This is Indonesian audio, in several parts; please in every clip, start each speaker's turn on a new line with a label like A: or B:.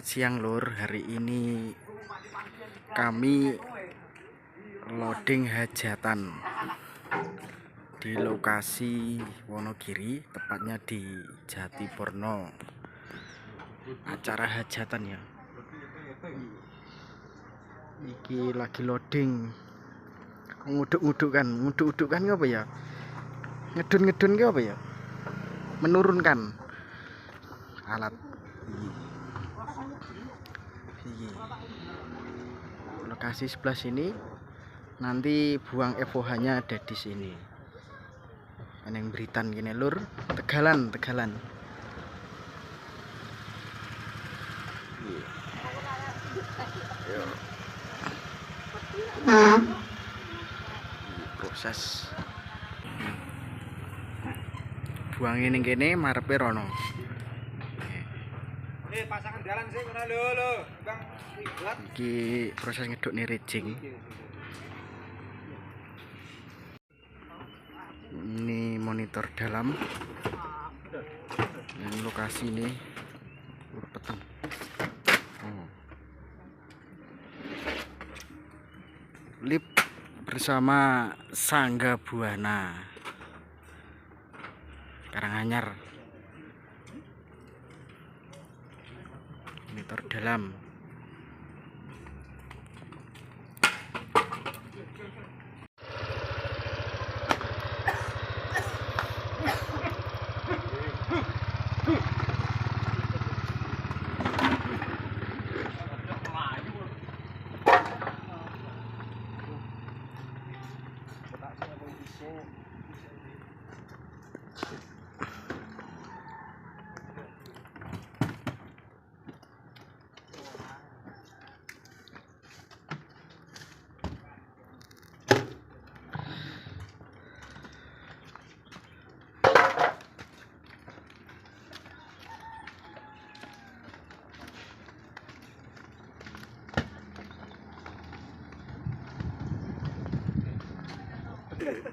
A: Selamat siang lur, hari ini kami loading hajatan di lokasi Wonogiri, tepatnya di Jatiporno. Acara hajatan ya. Iki lagi loading. Nguduk-nguduk kan apa ya? Ngedun apa ya? Menurunkan alat. Lokasi sebelah sini, nanti buang FOH-nya ada di sini. Yang beritan gini lur, Tegalan. Proses buang ini gini marepe rono.
B: Pasangan jalan sih kono lho, Bang.
A: Iki proses ngeduk nih rejing. Ini monitor dalam. Dan lokasi ini peteng. Lip bersama Sangga Buana Karanganyar. Monitor dalam.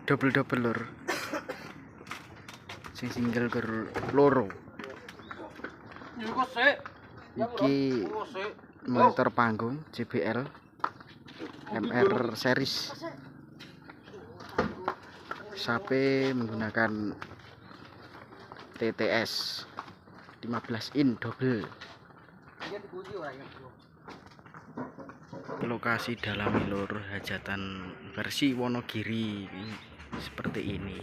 A: Double lur. Sing single ke loro. Iki monitor panggung JBL MR series. Sape menggunakan TTS 15 in double. Lokasi dalam lur hajatan versi Wonogiri seperti ini.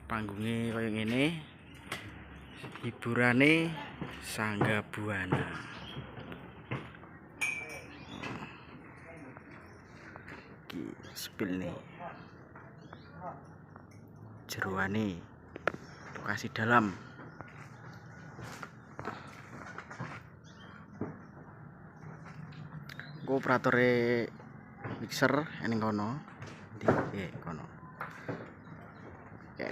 A: Panggungnya kayak gini. Hiburane Sangga Buana. Iki spill nih. Jeruane lokasi dalam. Operatore mixer ening kono. Ndi kono. Oke.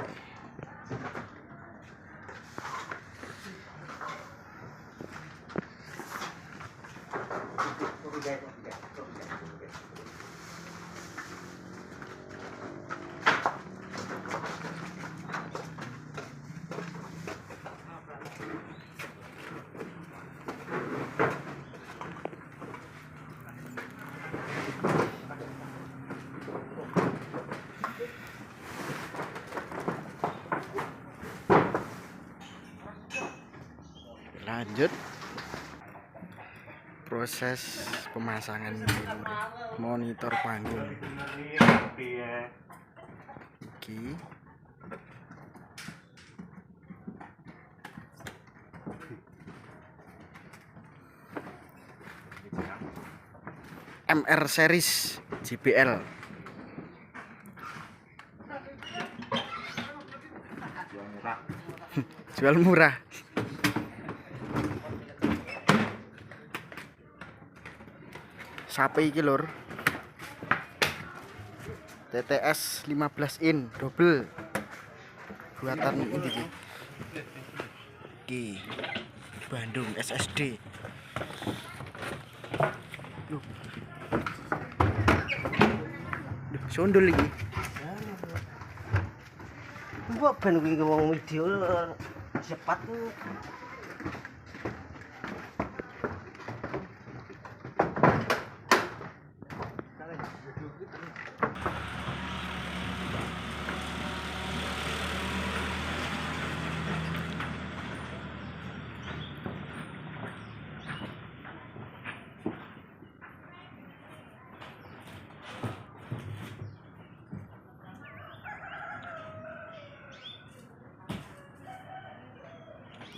A: Lanjut proses pemasangan monitor panggung. Iki MR series JBL. Jual murah. Sape iki lur. TTS 15 in double. Buatan ini iki. Iki Bandung SSD. Loh. Sondol iki.
B: Mbok ben kuwi wong video cepat.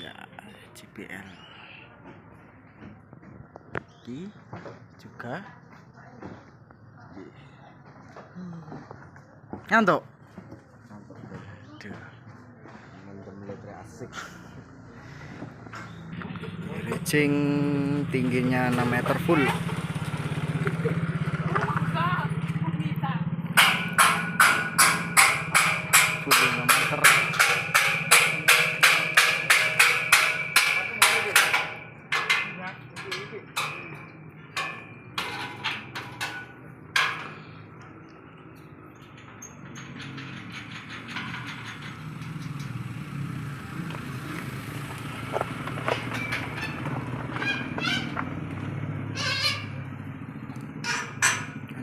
A: Ya, JBL. Ini juga ngantuk. Aduh.
B: Asik.
A: Reaching tingginya 6 meter full. Full 6 meter.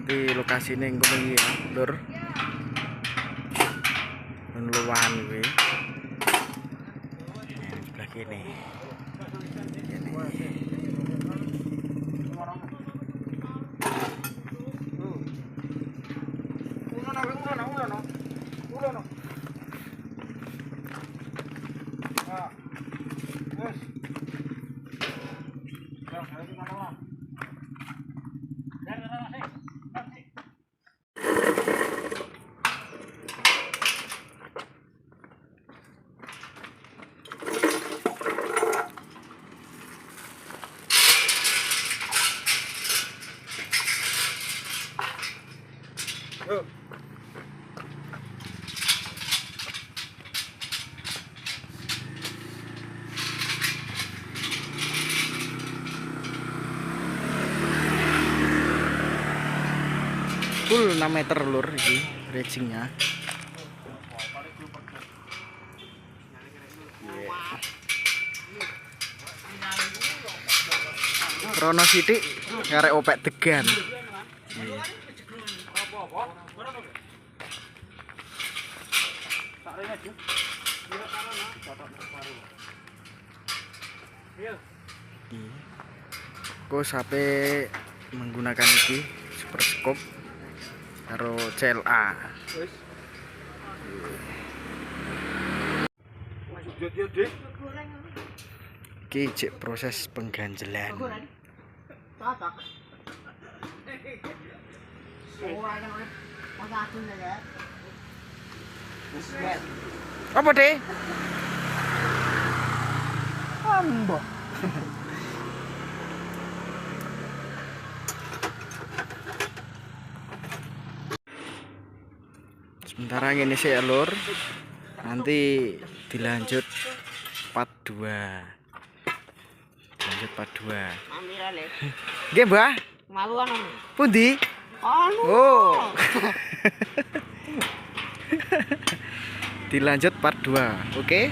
A: Nanti lokasi ini ngono ya, Lur. Luan kuwi. Sebelah kene.
B: Ulo. Ah. Yes. Ya, ayo mana? Yo.
A: Full 6 meter Lur iki racingnya. Krono sithik ngarek opek degan. Kok sampai menggunakan ini super scope karo CLA. Iki cek proses pengganjelan. Apa deh? Ambok. Sementara ini sih ya Lur, nanti dilanjut part 2. Lanjut part 2. Nggih, Mbah?
C: Malu anu.
A: Pundi?
C: Anu.
A: Oh. Dilanjut part 2. Oke?